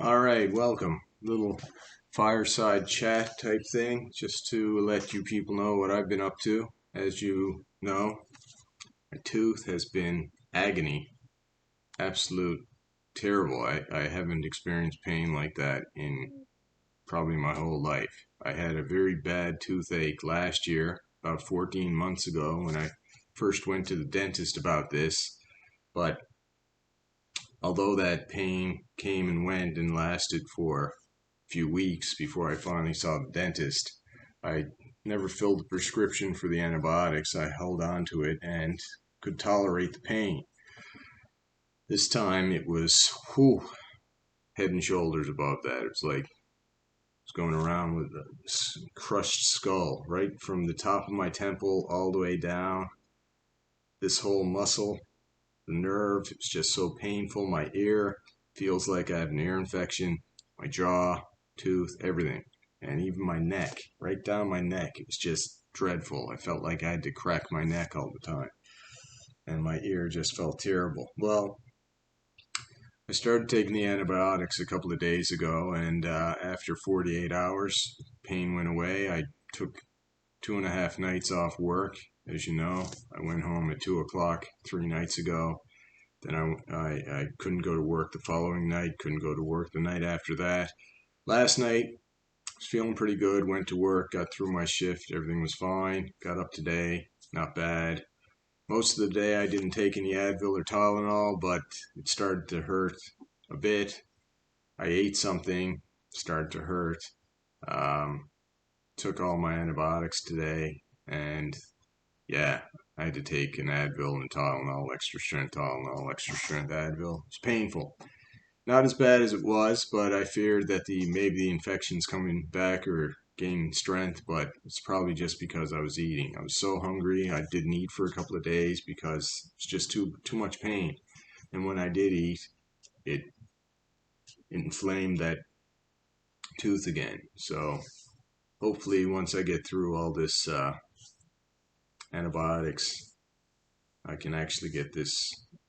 All right, welcome. Little fireside chat type thing, just to let you people know what I've been up to. As you know, my tooth has been agony, absolute terrible. I haven't experienced pain like that in probably my whole life. I had a very bad toothache last year, about 14 months ago, when I first went to the dentist about this. But although that pain came and went and lasted for a few weeks before I finally saw the dentist, I never filled the prescription for the antibiotics. I held on to it and could tolerate the pain. This time it was head and shoulders above that. It was like I was going around with a crushed skull right from the top of my temple all the way down. This whole muscle, the nerve, it's just so painful. My ear feels like I have an ear infection. My jaw, tooth, everything. And even my neck, right down my neck, it was just dreadful. I felt like I had to crack my neck all the time. And my ear just felt terrible. Well, I started taking the antibiotics a couple of days ago, and after 48 hours, pain went away. I took 2.5 nights off work. As you know, I went home at 2 o'clock 3 nights ago. Then I couldn't go to work the following night, couldn't go to work the night after that. Last night, I was feeling pretty good, went to work, got through my shift, everything was fine. Got up today, not bad. Most of the day I didn't take any Advil or Tylenol, but it started to hurt a bit. I ate something, started to hurt. Took all my antibiotics today, and yeah, I had to take an Advil and Tylenol, extra strength Tylenol, extra strength Advil. It's painful. Not as bad as it was, but I feared that maybe the infection's coming back or gaining strength, but it's probably just because I was eating. I was so hungry, I didn't eat for a couple of days because it's just too much pain. And when I did eat, it inflamed that tooth again. So hopefully once I get through all this antibiotics, I can actually get this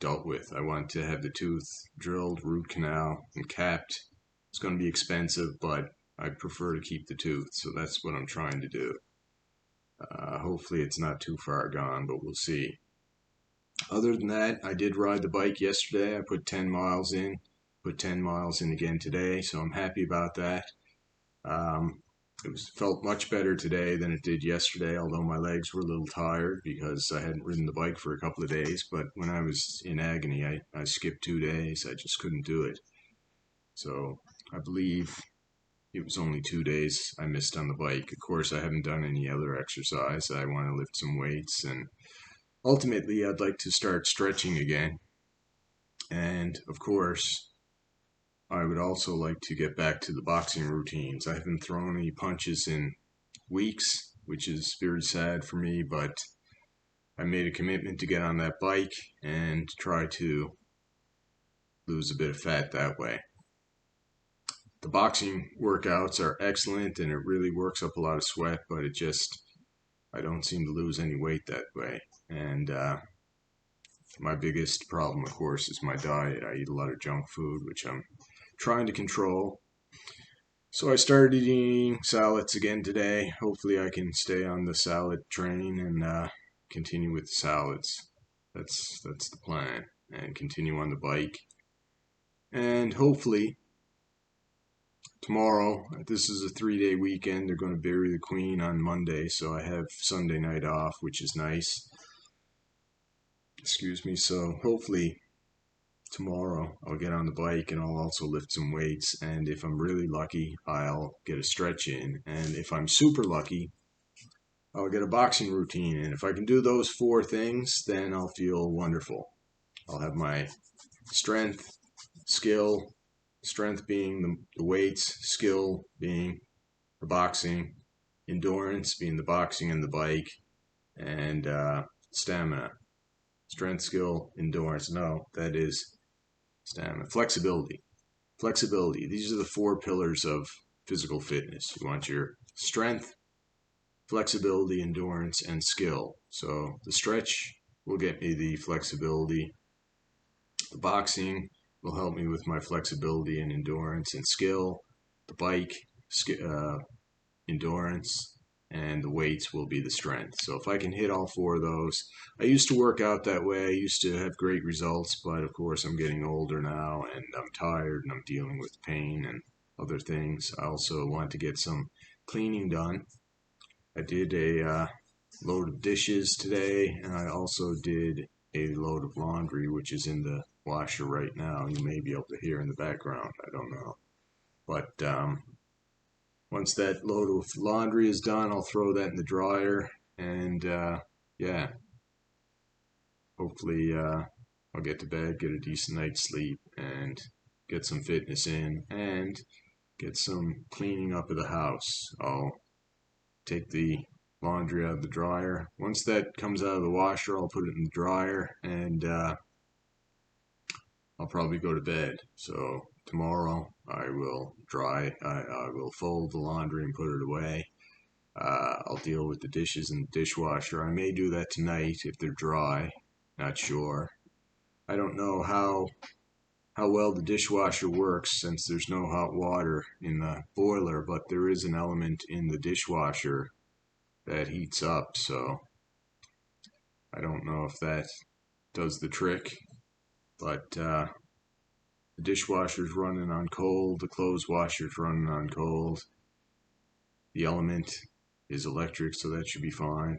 dealt with. I want to have the tooth drilled, root canal, and capped. It's going to be expensive, but I prefer to keep the tooth, so that's what I'm trying to do. Hopefully it's not too far gone, but we'll see. Other than that, I did ride the bike yesterday. I put 10 miles in, put 10 miles in again today, so I'm happy about that. Felt much better today than it did yesterday, although my legs were a little tired because I hadn't ridden the bike for a couple of days. But when I was in agony, I skipped 2 days. I just couldn't do it. So I believe it was only 2 days I missed on the bike. Of course, I haven't done any other exercise. I want to lift some weights, and ultimately I'd like to start stretching again. And of course, I would also like to get back to the boxing routines. I haven't thrown any punches in weeks, which is very sad for me, but I made a commitment to get on that bike and try to lose a bit of fat that way. The boxing workouts are excellent and it really works up a lot of sweat, but I don't seem to lose any weight that way. And my biggest problem, of course, is my diet. I eat a lot of junk food, which I'm trying to control. So I started eating salads again today. Hopefully I can stay on the salad train and continue with the salads. That's the plan. And continue on the bike. And hopefully tomorrow, this is a 3-day weekend. They're going to bury the Queen on Monday, so I have Sunday night off, which is nice. Excuse me. So hopefully tomorrow I'll get on the bike and I'll also lift some weights, and if I'm really lucky I'll get a stretch in, and if I'm super lucky I'll get a boxing routine in. If I can do those 4 things, then I'll feel wonderful. I'll have my strength, skill, strength being the weights, skill being the boxing, endurance being the boxing and the bike, and stamina. Strength, skill, endurance. No, that is stamina. Flexibility. Flexibility. These are the 4 pillars of physical fitness. You want your strength, flexibility, endurance, and skill. So the stretch will get me the flexibility. The boxing will help me with my flexibility and endurance and skill. The bike, endurance, and the weights will be the strength. So if I can hit all four of those, I used to work out that way. I used to have great results, but of course I'm getting older now and I'm tired and I'm dealing with pain and other things. I also want to get some cleaning done. I did a load of dishes today, and I also did a load of laundry, which is in the washer right now. You may be able to hear in the background. I don't know. But once that load of laundry is done, I'll throw that in the dryer, and yeah, hopefully I'll get to bed, get a decent night's sleep, and get some fitness in, and get some cleaning up of the house. I'll take the laundry out of the dryer. Once that comes out of the washer, I'll put it in the dryer, and I'll probably go to bed. So tomorrow I will I will fold the laundry and put it away. I'll deal with the dishes in the dishwasher. I may do that tonight if they're dry. Not sure. I don't know how well the dishwasher works since there's no hot water in the boiler, but there is an element in the dishwasher that heats up, so I don't know if that does the trick, but the dishwasher's running on cold, the clothes washer's running on cold, the element is electric, so that should be fine.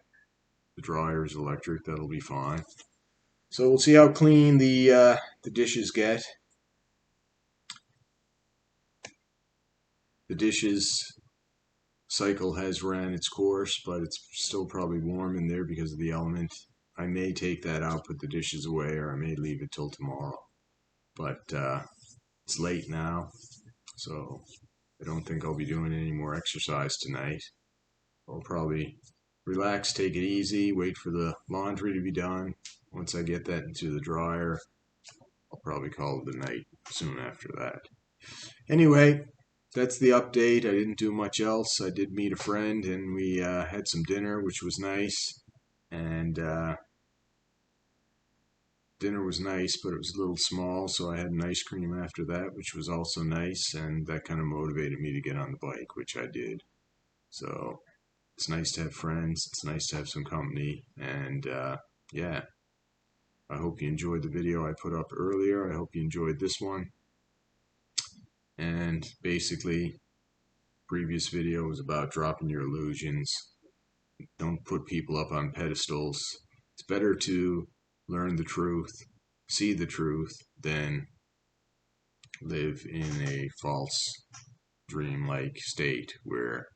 The dryer is electric, that'll be fine. So we'll see how clean the dishes get. The dishes cycle has ran its course, but it's still probably warm in there because of the element. I may take that out, put the dishes away, or I may leave it till tomorrow. But it's late now, so I don't think I'll be doing any more exercise tonight. I'll probably relax, take it easy, wait for the laundry to be done. Once I get that into the dryer, I'll probably call it a night soon after that. Anyway, that's the update. I didn't do much else. I did meet a friend and we had some dinner, which was nice. And dinner was nice, but it was a little small, so I had an ice cream after that, which was also nice. And that kind of motivated me to get on the bike, which I did. So it's nice to have friends. It's nice to have some company. And yeah, I hope you enjoyed the video I put up earlier. I hope you enjoyed this one. And basically, previous video was about dropping your illusions. Don't put people up on pedestals. It's better to learn the truth, see the truth, than live in a false dream-like state where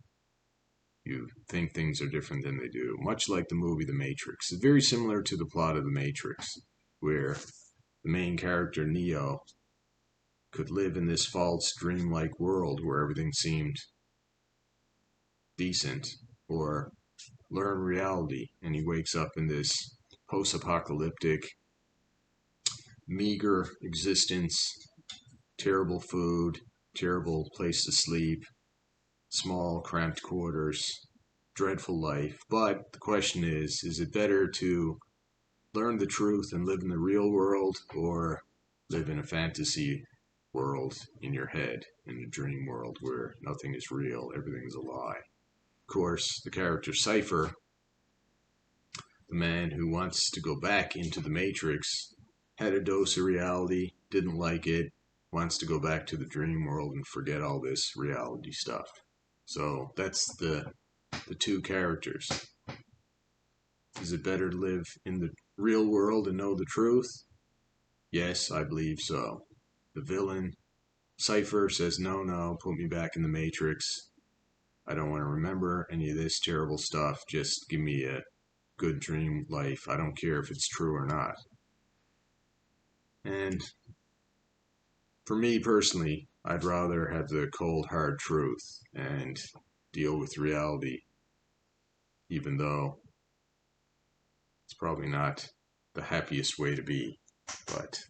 you think things are different than they do. Much like the movie The Matrix. It's very similar to the plot of The Matrix, where the main character, Neo, could live in this false dream-like world where everything seemed decent, or learn reality, and he wakes up in this post-apocalyptic, meager existence, terrible food, terrible place to sleep, small cramped quarters, dreadful life. But the question is it better to learn the truth and live in the real world, or live in a fantasy world in your head, in a dream world where nothing is real, everything is a lie? Of course, the character Cypher, the man who wants to go back into the Matrix, had a dose of reality, didn't like it, wants to go back to the dream world and forget all this reality stuff. So that's the two characters. Is it better to live in the real world and know the truth? Yes, I believe so. The villain, Cypher, says, no, put me back in the Matrix. I don't want to remember any of this terrible stuff. Just give me a good dream life. I don't care if it's true or not. And for me personally, I'd rather have the cold, hard truth and deal with reality, even though it's probably not the happiest way to be. But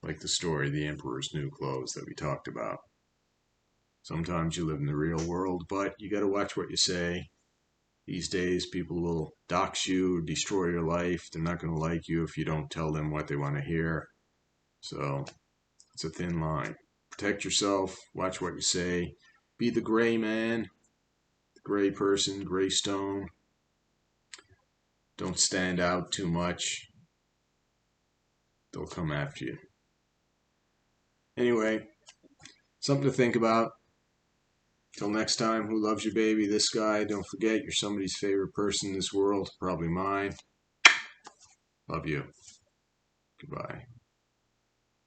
like the story, The Emperor's New Clothes, that we talked about. Sometimes you live in the real world, but you got to watch what you say. These days, people will dox you, destroy your life. They're not going to like you if you don't tell them what they want to hear. So It's a thin line. Protect yourself. Watch what you say. Be the gray man, the gray person, gray stone. Don't stand out too much. They'll come after you. Anyway, something to think about. Till next time, who loves you, baby? This guy. Don't forget, you're somebody's favorite person in this world. Probably mine. Love you. Goodbye.